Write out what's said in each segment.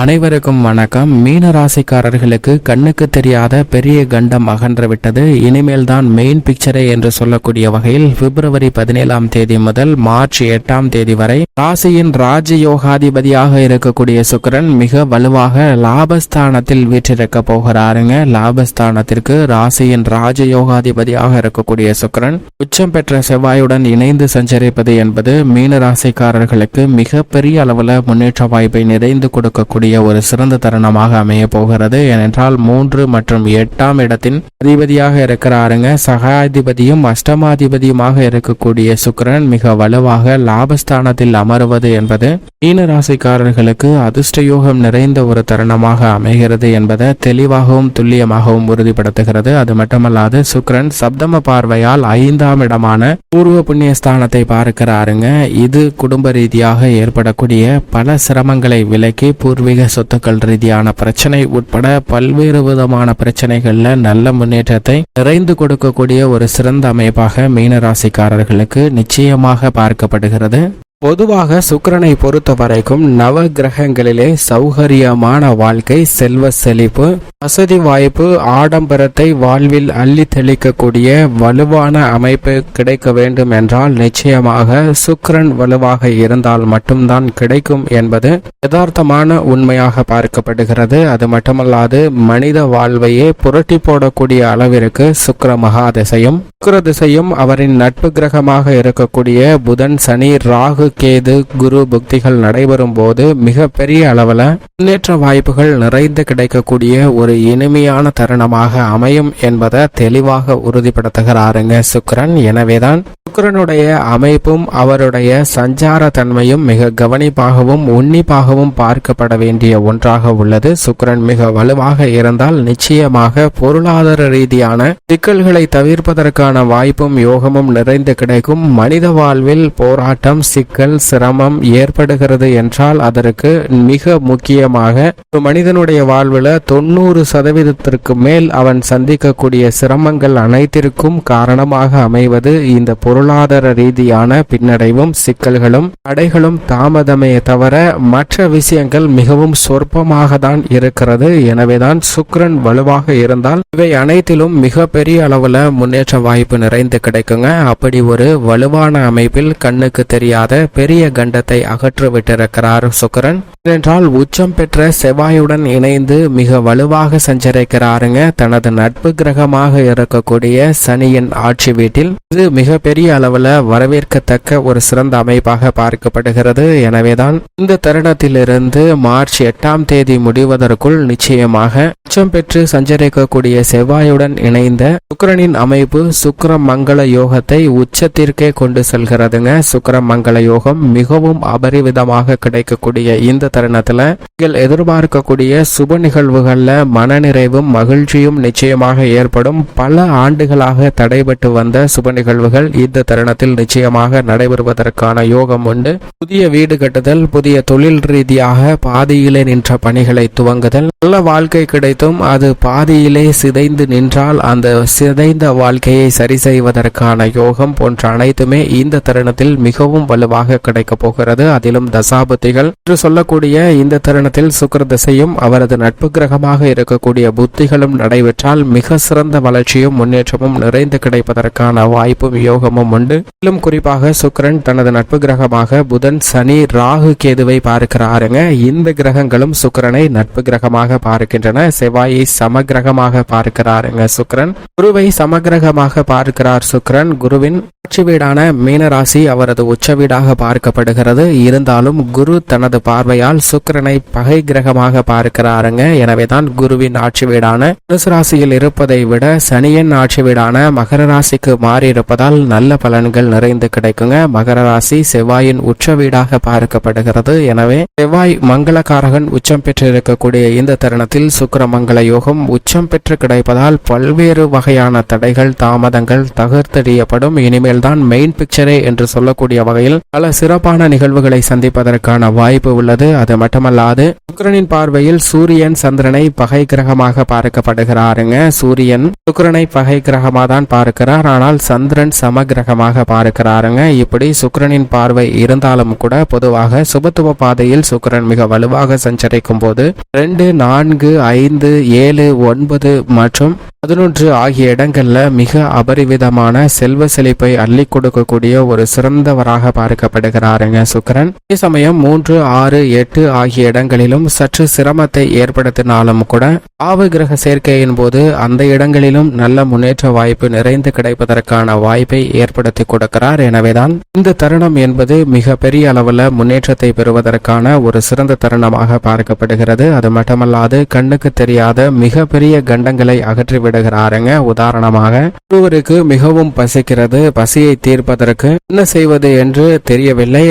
அனைவருக்கும் வணக்கம். மீன ராசிக்காரர்களுக்கு கண்ணுக்கு தெரியாத பெரிய கண்டம் அகன்றுவிட்டது. இனிமேல் தான் மெயின் பிக்சரே என்று சொல்லக்கூடிய வகையில் பிப்ரவரி 17ஆம் தேதி முதல் மார்ச் 8ஆம் தேதி வரை ராசியின் ராஜயோகாதிபதியாக இருக்கக்கூடிய சுக்கிரன் மிக வலுவாக லாபஸ்தானத்தில் வீற்றிருக்க போகிறாருங்க. லாபஸ்தானத்திற்கு ராசியின் ராஜயோகாதிபதியாக இருக்கக்கூடிய சுக்கிரன் உச்சம் பெற்ற செவ்வாயுடன் இணைந்து சஞ்சரிப்பது என்பது மீன ராசிக்காரர்களுக்கு மிக பெரிய அளவில் முன்னேற்ற வாய்ப்பை நிறைந்து கொடுக்கக்கூடிய ஒரு சிறந்த தருணமாக அமைய போகிறது. ஏனென்றால் 3 மற்றும் 8ஆம் இடத்தின் அதிபதியாக இருக்கிறாருங்க. சகாதிபதியும் அஷ்டமாதிபதியுமாக இருக்கக்கூடிய சுக்கிரன் மிக வலுவாக லாபஸ்தானத்தில் அமருவது என்பது மீன ராசிக்காரர்களுக்கு அதிர்ஷ்டயோகம் நிறைந்த ஒரு தருணமாக அமைகிறது என்பதை தெளிவாகவும் துல்லியமாகவும் உறுதிப்படுத்துகிறது. அது மட்டுமல்லாது சுக்கிரன் சப்தம பார்வையால் 5ஆம் இடமான பூர்வ புண்ணிய ஸ்தானத்தை பார்க்கிறாருங்க. இது குடும்ப ரீதியாக ஏற்படக்கூடிய பல சிரமங்களை விலக்கி பூர்வீக சொத்துக்கள் ரீதியான பிரச்சனை உட்பட பல்வேறு விதமான பிரச்சனைகள்ல நல்ல முன்னேற்றத்தை நிறைந்து கொடுக்கக்கூடிய ஒரு சிறந்த அமைப்பாக மீனராசிக்காரர்களுக்கு நிச்சயமாக பார்க்கப்படுகிறது. பொதுவாக சுக்கிரனை பொறுத்த வரைக்கும் நவ கிரகங்களிலே சௌகரியமான வாழ்க்கை, செல்வ செழிப்பு, வசதி வாய்ப்பு, ஆடம்பரத்தை வாழ்வில் அள்ளி தெளிக்கக்கூடிய வலுவான அமைப்பு கிடைக்க வேண்டும் என்றால் நிச்சயமாக சுக்கிரன் வலுவாக இருந்தால் மட்டும்தான் கிடைக்கும் என்பது யதார்த்தமான உண்மையாக பார்க்கப்படுகிறது. அது மட்டுமல்லாது மனித வாழ்வையே புரட்டி போடக்கூடிய அளவிற்கு சுக்கிர மகாதிசையும் சுக்கிர திசையும் அவரின் நட்பு கிரகமாக இருக்கக்கூடிய புதன், சனி, ராகு, கேது, குரு புக்திகள் நடைபெறும் போது மிக பெரிய அளவில் முன்னேற்ற வாய்ப்புகள் நிறைந்து கிடைக்கக்கூடிய ஒரு இனிமையான தருணமாக அமையும் என்பதை தெளிவாக உறுதிப்படுத்துகிறாருங்க சுக்கிரன். எனவேதான் சுக்கிரனுடைய அமைப்பும் அவருடைய சஞ்சார தன்மையும் மிக கவனிப்பாகவும் உன்னிப்பாகவும் பார்க்கப்பட வேண்டிய ஒன்றாக உள்ளது. சுக்கிரன் மிக வலுவாக இருந்தால் நிச்சயமாக பொருளாதார ரீதியான சிக்கல்களை தவிர்ப்பதற்கான வாய்ப்பும் யோகமும் நிறைந்து கிடைக்கும். மனித வாழ்வில் போராட்டம், சிக்கல், சிரமம் ஏற்படுகிறது என்றால் அதற்கு மிக முக்கியமாக ஒரு மனிதனுடைய வாழ்வில் 90% மேல் அவன் சந்திக்கக்கூடிய சிரமங்கள் அனைத்திற்கும் காரணமாக அமைவது இந்த பொருளாதார ரீதியான பின்னடைவும் சிக்கல்களும் தடைகளும் தாமதமே தவிர மற்ற விஷயங்கள் மிகவும் சொற்பமாக தான் இருக்கிறது. எனவேதான் சுக்கிரன் வலுவாக இருந்தால் இவை அனைத்திலும் மிக பெரிய அளவுல முன்னேற்ற வாய்ப்பு நிறைந்து கிடைக்குங்க. அப்படி ஒரு வலுவான அமைப்பில் கண்ணுக்கு தெரியாத பெரிய கண்டத்தை அகற்றிவிட்டிருக்கிறார் சுக்கிரன். என்றால் உச்சம் பெற்ற செவ்வாயுடன் இணைந்து மிக வலுவாக சஞ்சரிக்கிறாருங்க. தனது நட்பு கிரகமாக இருக்கக்கூடிய சனியின் ஆட்சி வீட்டில் இது மிக பெரிய அளவுல வரவேற்கத்தக்க ஒரு சிறந்த அமைப்பாக பார்க்கப்படுகிறது. எனவேதான் இந்த தருணத்திலிருந்து மார்ச் 8ஆம் தேதி முடிவதற்குள் நிச்சயமாக உச்சம் பெற்று சஞ்சரிக்கக்கூடிய செவ்வாயுடன் இணைந்த சுக்கிரனின் அமைப்பு சுக்கிர மங்கள யோகத்தை உச்சத்திற்கே கொண்டு செல்கிறதுங்க. சுக்கிர மங்கள யோகம் மிகவும் அபரிவிதமாக கிடைக்கக்கூடிய இந்த தருணத்துல நீங்கள் எதிர்பார்க்கக்கூடிய சுப நிகழ்வுகள்ல மனநிறைவும் மகிழ்ச்சியும் நிச்சயமாக ஏற்படும். பல ஆண்டுகளாக தடைபட்டு வந்த சுப நிகழ்வுகள் இந்த தருணத்தில் நிச்சயமாக நடைபெறுவதற்கான யோகம் உண்டு. புதிய வீடு கட்டுதல், புதிய தொழில் ரீதியாக பாதியிலே நின்ற பணிகளை துவங்குதல், நல்ல வாழ்க்கை கிடைத்தும் அது பாதியிலே சிதைந்து நின்றால் அந்த சிதைந்த வாழ்க்கையை சரி செய்வதற்கான யோகம் போன்ற அனைத்துமே இந்த தருணத்தில் மிகவும் வலுவாக கிடைக்க போகிறது. அதிலும் தசாபுத்திகள் என்று சொல்லக்கூடிய இந்த தருணத்தில் சுக்கிர திசையும் அவரது நட்பு கிரகமாக இருக்கக்கூடிய புத்திகளும் நடைபெற்றால் மிக சிறந்த வளர்ச்சியும் முன்னேற்றமும் நிறைந்து கிடைப்பதற்கான வாய்ப்பும் யோகமும் உண்டு. மேலும் குறிப்பாக சுக்கிரன் தனது நட்பு கிரகமாக புதன், சனி, ராகு, கேதுவை பார்க்கிறாருங்க. இந்த கிரகங்களும் சுக்கிரனை நட்பு கிரகமாக பார்க்கின்றன. செவ்வாயை சமகிரகமாக பார்க்கிறாருங்க சுக்கிரன். குருவை சமகிரகமாக பார்க்கிறார் சுக்கிரன். குருவின் ஆட்சி வீடான மீனராசி அவரது உச்ச வீடாக பார்க்கப்படுகிறது. இருந்தாலும் குரு தனது பார்வையால் சுக்கிரனை பகை கிரகமாக பார்க்கிறாருங்க. எனவேதான் குருவின் ஆட்சி வீடான தனுசு ராசியில் இருப்பதை விட சனியின் ஆட்சி வீடான மகர ராசிக்கு மாறி இருப்பதால் நல்ல பலன்கள் நிறைந்து கிடைக்குங்க. மகர ராசி செவ்வாயின் உச்ச வீடாக பார்க்கப்படுகிறது. எனவே செவ்வாய் மங்களகாரகன் உச்சம் பெற்றிருக்கக்கூடிய இந்த தருணத்தில் சுக்கிர சுக்கிரமங்கல யோகம் உச்சம் பெற்று கிடைப்பதால் பல்வேறு வகையான தடைகள் தாமதங்கள் தகர்த்தெறியப்படும். இனிமேல் தான் மெயின் பிக்சரே என்று சொல்லக்கூடிய வகையில் பல சிறப்பான நிகழ்வுகளை சந்திப்பதற்கான வாய்ப்பு உள்ளது. அது மட்டுமல்லாது சுக்கிரனின் பார்வையில் சூரியன் சந்திரனை பகை கிரகமாக பார்க்கப்படுகிறாருங்க. சூரியன் சுக்கிரனை பகை கிரகமாக தான் பார்க்கிறார், ஆனால் சந்திரன் சம கிரகமாக பார்க்கிறாருங்க. இப்படி சுக்கிரனின் பார்வை இருந்தாலும் கூட பொதுவாக சுபத்துவ பாதையில் சுக்கிரன் மிக வலுவாக சஞ்சரிக்கும் போது 2, 4, 5, 7, 9 மற்றும் 11 ஆகிய இடங்கள்ல மிக அபரிவிதமான செல்வ செழிப்பை அள்ளி கொடுக்கக்கூடிய ஒரு சிறந்தவராக பார்க்கப்படுகிறாருங்க சுக்கிரன். அதே சமயம் 3, 6, 8 ஆகிய இடங்களிலும் சற்று சிரமத்தை ஏற்படுத்தினாலும் கூட ராகு கிரக சேர்க்கையின் போது அந்த இடங்களிலும் நல்ல முன்னேற்ற வாய்ப்பு நிறைந்து கிடைப்பதற்கான வாய்ப்பை ஏற்படுத்தி கொடுக்கிறார். எனவேதான் இந்த தருணம் என்பது மிக பெரிய அளவுல முன்னேற்றத்தை பெறுவதற்கான ஒரு சிறந்த தருணமாக பார்க்கப்படுகிறது. அது மட்டுமல்லாது கண்ணுக்கு தெரியாத மிக பெரிய கண்டங்களை அகற்றி விடுகிறாருங்க. உதாரணமாக ஒருவருக்கு மிகவும் பசிக்கிறது, பசியை தீர்ப்பதற்கு என்ன செய்வது என்று தெரியவில்லை.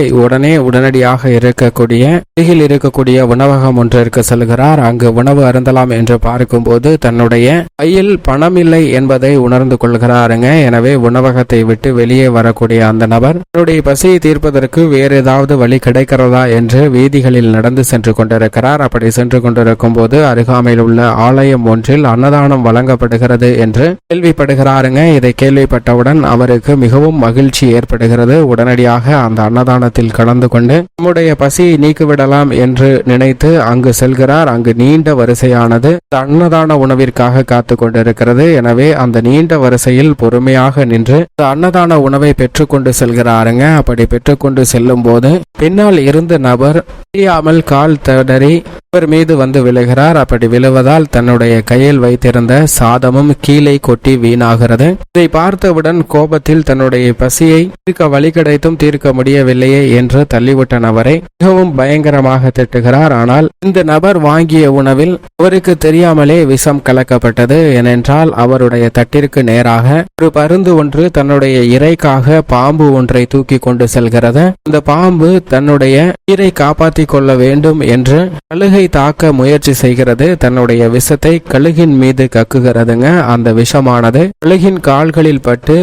உடனடியாக இருக்கக்கூடிய அருகில் இருக்கக்கூடிய உணவகம் ஒன்றிற்கு செல்கிறார். அங்கு உணவு அருந்தலாம் என்று பார்க்கும்போது தன்னுடைய கையில் பணம் இல்லை என்பதை உணர்ந்து கொள்கிறாருங்க. எனவே உணவகத்தை விட்டு வெளியே வரக்கூடிய அந்த நபர் தன்னுடைய பசியை தீர்ப்பதற்கு வேறு ஏதாவது வழி கிடைக்கிறதா என்று வீதிகளில் நடந்து சென்று கொண்டிருக்கிறார். அப்படி சென்று கொண்டிருக்கும் போது அருகாமையில் உள்ள ஆலயம் ஒன்றில் அன்னதானம் வழங்கப்படுகிறது என்று கேள்விப்படுகிறாருங்க. இதை கேள்விப்பட்டவுடன் அவருக்கு மிகவும் மகிழ்ச்சி ஏற்படுகிறது. உடனடியாக அந்த அன்னதானத்தில் கலந்து கொண்டு நம்முடைய பசியை நீக்கிவிடலாம் என்று நினைத்து அங்கு செல்கிறார். அங்கு நீண்ட வரிசையானது அன்னதான உணவிற்காக காத்து கொண்டிருக்கிறது. எனவே அந்த நீண்ட வரிசையில் பொறுமையாக நின்று அன்னதான உணவை பெற்றுக்கொண்டு செல்கிறாருங்க. அப்படி பெற்றுக்கொண்டு செல்லும் போது பின்னால் இருந்த நபர் தெரியாமல் கால் தடறி இவர் மீது வந்து விழுகிறார். அப்படி விழுவதால் தன்னுடைய கையில் வைத்திருந்த சாதமும் கீழே கொட்டி வீணாகிறது. இதை பார்த்தவுடன் கோபத்தில் தன்னுடைய பசியை தீர்க்க வழி கிடைத்தும் தீர்க்க முடியவில்லையே என்று தள்ளிவிட்ட நபரை மிகவும் பயங்கரமாக திட்டுகிறார். ஆனால் இந்த நபர் வாங்கிய உணவில் அவருக்கு தெரியாமலே விஷம் கலக்கப்பட்டது. ஏனென்றால் அவருடைய தட்டிற்கு நேராக ஒரு பருந்து ஒன்று தன்னுடைய இறைக்காக பாம்பு ஒன்றை தூக்கி கொண்டு செல்கிறது. இந்த பாம்பு தன்னுடைய உயிரை காப்பாற்றிக் கொள்ள வேண்டும் என்று கழுகை தாக்க முயற்சி செய்கிறது. தன்னுடைய விஷத்தை கழுகின் மீது கக்குகிறதுங்க. அந்த விஷமானது கழுகின் கால்களில் பட்டு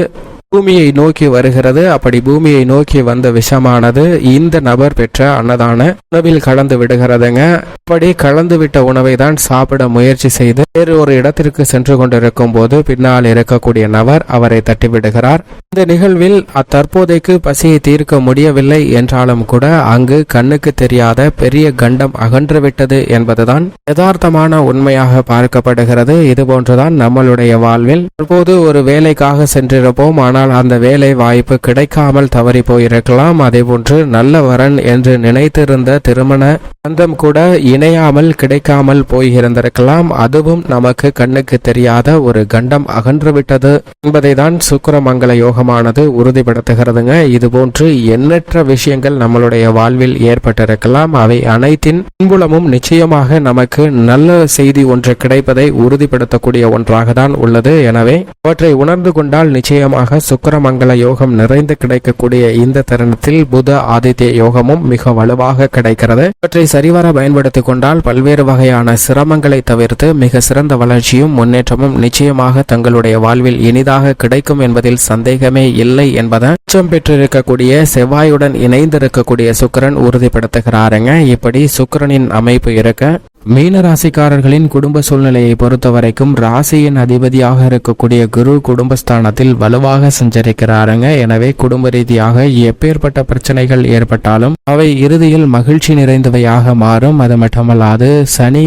பூமியை நோக்கி வருகிறது. அப்படி பூமியை நோக்கி வந்த விஷமானது இந்த நபர் பெற்ற அன்னதான உணவில் கலந்து விடுகிறதுங்க. அப்படி கலந்து விட்ட உணவை தான் சாப்பிட முயற்சி செய்து வேறு ஒரு இடத்திற்கு சென்று கொண்டிருக்கும் போது பின்னால் இருக்கக்கூடிய நபர் அவரை தட்டிவிடுகிறார். இந்த நிகழ்வில் தற்போதைக்கு பசியை தீர்க்க முடியவில்லை என்றாலும் கூட அங்கு கண்ணுக்கு தெரியாத பெரிய கண்டம் அகன்றுவிட்டது என்பதுதான் யதார்த்தமான உண்மையாக பார்க்கப்படுகிறது. இதுபோன்றுதான் நம்மளுடைய வாழ்வில் தற்போது ஒரு வேலைக்காக சென்றிருப்போம். ஆனால் அந்த வேலை வாய்ப்பு கிடைக்காமல் தவறி போயிருக்கலாம். அதேபோன்று நல்ல வரன் என்று நினைத்திருந்த திருமண பந்தம் கூட இணையாமல் கிடைக்காமல் போயிருந்திருக்கலாம். அதுவும் நமக்கு கண்ணுக்கு தெரியாத ஒரு கண்டம் அகன்றுவிட்டது என்பதை தான் சுக்கிரமங்கல யோகமானது உறுதிப்படுத்துகிறதுங்க. இதுபோன்று எண்ணற்ற விஷயங்கள் நம்மளுடைய வாழ்வில் ஏற்பட்டிருக்கலாம். அவை அனைத்தின் பின்புலமும் நிச்சயமாக நமக்கு நல்ல செய்தி ஒன்று கிடைப்பதை உறுதிப்படுத்தக்கூடிய ஒன்றாக தான் உள்ளது. எனவே அவற்றை உணர்ந்து கொண்டால் நிச்சயமாக சுக்கிரமங்கல யோகம் நிறைந்து கிடைக்கக்கூடிய இந்த தருணத்தில் புத ஆதித்ய யோகமும் மிக வலுவாக கிடைக்கிறது. இவற்றை சரிவர பயன்படுத்திக் கொண்டால் பல்வேறு வகையான சிரமங்களை தவிர்த்து மிக சிறந்த வளர்ச்சியும் முன்னேற்றமும் நிச்சயமாக தங்களுடைய வாழ்வில் இனிதாக கிடைக்கும் என்பதில் சந்தேகமே இல்லை என்பதை உச்சம் பெற்றிருக்கக்கூடிய செவ்வாயுடன் இணைந்திருக்கக்கூடிய சுக்கிரன் உறுதிப்படுத்துகிறாருங்க. இப்படி சுக்கிரனின் அமைப்பு இருக்க மீனராசிக்காரர்களின் குடும்ப சூழ்நிலையை பொறுத்த வரைக்கும் ராசியின் அதிபதியாக இருக்கக்கூடிய குரு குடும்பஸ்தானத்தில் வலுவாக சஞ்சரிக்கிறாருங்க. எனவே குடும்ப ரீதியாக எப்பேற்பட்ட பிரச்சனைகள் ஏற்பட்டாலும் அவை இறுதியில் மகிழ்ச்சி நிறைந்தவையாக மாறும். அது மட்டுமல்லாது சனி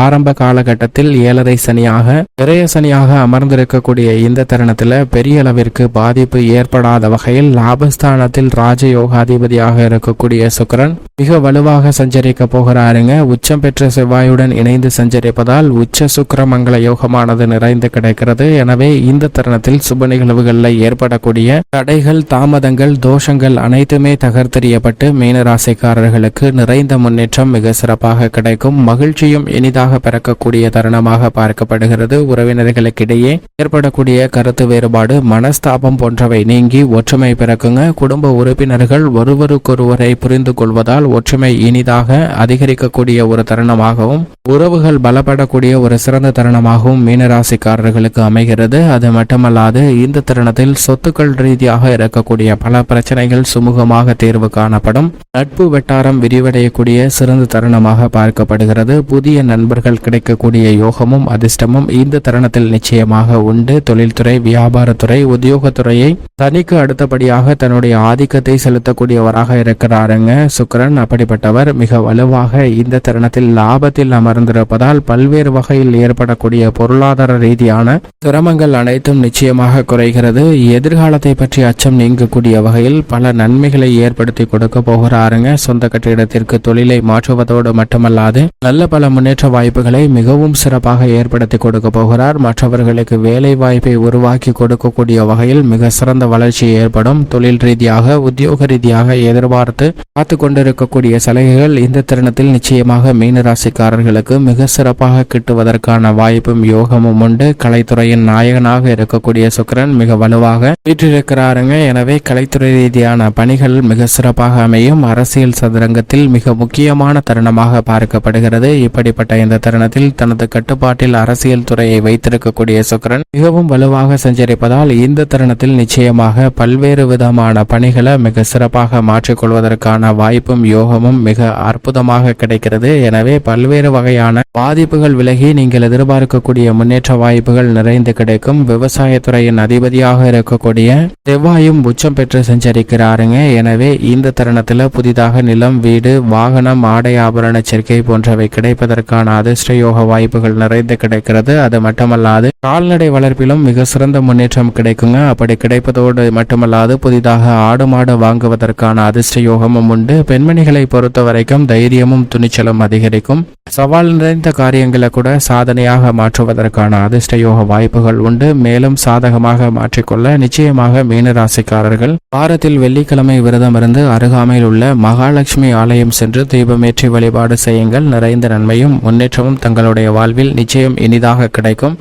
ஆரம்ப காலகட்டத்தில் 7.5 சனியாக விரய சனியாக அமர்ந்திருக்கக்கூடிய இந்த தருணத்தில் பெரிய அளவிற்கு பாதிப்பு ஏற்படாத வகையில் லாபஸ்தானத்தில் ராஜயோகாதிபதியாக இருக்கக்கூடிய சுக்கிரன் மிக வலுவாக சஞ்சரிக்க போகிறாருங்க. உச்சம் பெற்ற செவ்வாயுடன் இணைந்து சஞ்சரிப்பதால் உச்ச சுக்கிரமங்கல யோகமானது நிறைந்து கிடைக்கிறது. எனவே இந்த தருணத்தில் சுப நிகழ்வுகளில் ஏற்படக்கூடிய தடைகள் தாமதங்கள் தோஷங்கள் அனைத்துமே தகர்த்தெறியப்பட்டு மீனராசிக்காரர்களுக்கு நிறைந்த முன்னேற்றம் மிக சிறப்பாக கிடைக்கும். மகிழ்ச்சியும் இனிதாக பிறக்கக்கூடிய தருணமாக பார்க்கப்படுகிறது. உறவினர்களுக்கிடையே ஏற்படக்கூடிய கருத்து வேறுபாடு மனஸ்தாபம் போன்றவை நீங்கி ஒற்றுமை பிறக்குங்க. குடும்ப உறுப்பினர்கள் ஒருவருக்கொருவரை புரிந்து கொள்வதால் ஒற்றுமை இனிதாக அதிகரிக்கக்கூடிய ஒரு தருணம் தருணமாகவும் உறவுகள் பலப்படக்கூடிய ஒரு சிறந்த தருணமாகவும் மீனராசிக்காரர்களுக்கு அமைகிறது. அது மட்டுமல்லாது இந்த தருணத்தில் சொத்துக்கள் ரீதியாக இருக்கக்கூடிய பல பிரச்சனைகள் சுமூகமாக தீர்வு காணப்படும். நட்பு வட்டாரம் விரிவடையக்கூடிய சிறந்த தருணமாக பார்க்கப்படுகிறது. புதிய நண்பர்கள் கிடைக்கக்கூடிய யோகமும் அதிர்ஷ்டமும் இந்த தருணத்தில் நிச்சயமாக உண்டு. தொழில்துறை, வியாபாரத்துறை, உத்தியோகத்துறையை தனிக்கு அடுத்தபடியாக தன்னுடைய ஆதிக்கத்தை செலுத்தக்கூடியவராக இருக்கிறாருங்க சுக்கிரன். அப்படிப்பட்டவர் மிக வலுவாக இந்த தருணத்தில் லாபத்தில் அமர்ந்திருப்பதால் பல்வேறு வகையில் ஏற்படக்கூடிய பொருளாதார ரீதியான சிரமங்கள் அனைத்தும் நிச்சயமாக குறைகிறது. எதிர்காலத்தை பற்றி அச்சம் நீங்கக்கூடிய வகையில் பல நன்மைகளை ஏற்படுத்தி கொடுக்க போகிறாருங்க. சொந்த கட்டிடத்திற்கு தொழிலை மாற்றுவதோடு மட்டுமல்லாது நல்ல பல முன்னேற்ற வாய்ப்புகளை மிகவும் சிறப்பாக ஏற்படுத்தி கொடுக்க போகிறார். மற்றவர்களுக்கு வேலை வாய்ப்பை உருவாக்கி கொடுக்கக்கூடிய வகையில் மிக சிறந்த வளர்ச்சி ஏற்படும். தொழில் ரீதியாக, உத்தியோக ரீதியாக எதிர்பார்த்து காத்து கொண்டிருக்கக்கூடிய சலுகைகள் இந்த தருணத்தில் நிச்சயமாக மீனராசிக்காரர்களுக்கு மிக சிறப்பாக கிட்டுவதற்கான வாய்ப்பும் யோகமும் உண்டு. கலைத்துறையின் நாயகனாக இருக்கக்கூடிய சுக்கிரன் மிக வலுவாக வீற்றிருக்கிறாருங்க. எனவே கலைத்துறை ரீதியான பணிகள் மிக சிறப்பாக அமையும். அரசியல் சதுரங்கத்தில் மிக முக்கியமான தருணமாக பார்க்கப்படுகிறது. இப்படிப்பட்ட இந்த தருணத்தில் தனது கட்டுப்பாட்டில் அரசியல் துறையை வைத்திருக்கக்கூடிய சுக்கிரன் மிகவும் வலுவாக சஞ்சரிப்பதால் இந்த தருணத்தில் நிச்சயமாக பல்வேறு விதமான பணிகளை மிக சிறப்பாக மாற்றிக்கொள்வதற்கான வாய்ப்பும் யோகமும் மிக அற்புதமாக கிடைக்கிறது. எனவே பல்வேறு வகையான பாதிப்புகள் விலகி நீங்கள் எதிர்பார்க்கக்கூடிய முன்னேற்ற வாய்ப்புகள் நிறைந்து கிடைக்கும். விவசாயத்துறையின் அதிபதியாக இருக்கக்கூடிய செவ்வாயும் உச்சம் பெற்று சஞ்சரிக்கிறாருங்க. எனவே இந்த தருணத்தில் புதிதாக நிலம், வீடு, வாகனம், ஆடை ஆபரண சேர்க்கை போன்றவை கிடைப்பதற்கான அதிர்ஷ்ட யோக வாய்ப்புகள் நிறைந்து கிடைக்கிறது. அது மட்டுமல்லாது கால்நடை வளர்ப்பிலும் மிக சிறந்த முன்னேற்றம் கிடைக்குங்க. அப்படி கிடைப்பதோடு மட்டுமல்லாது புதிதாக ஆடு மாடு வாங்குவதற்கான அதிர்ஷ்ட யோகமும் உண்டு. பெண்மணிகளை பொறுத்த வரைக்கும் தைரியமும் துணிச்சலும் அதிகரிக்கும். சவால் நிறைந்த காரியங்களை கூட சாதனையாக மாற்றுவதற்கான அதிர்ஷ்ட யோக வாய்ப்புகள் உண்டு. மேலும் சாதகமாக மாற்றிக்கொள்ள நிச்சயமாக மீனராசிக்காரர்கள் வாரத்தில் வெள்ளிக்கிழமை விரதம் இருந்து அருகாமையில் உள்ள மகாலட்சுமி ஆலயம் சென்று தீபமேற்றி வழிபாடு செய்யுங்கள். நிறைந்த நன்மையும் முன்னேற்றமும் தங்களுடைய வாழ்வில் நிச்சயம் இனிதாக கிடைக்கும்.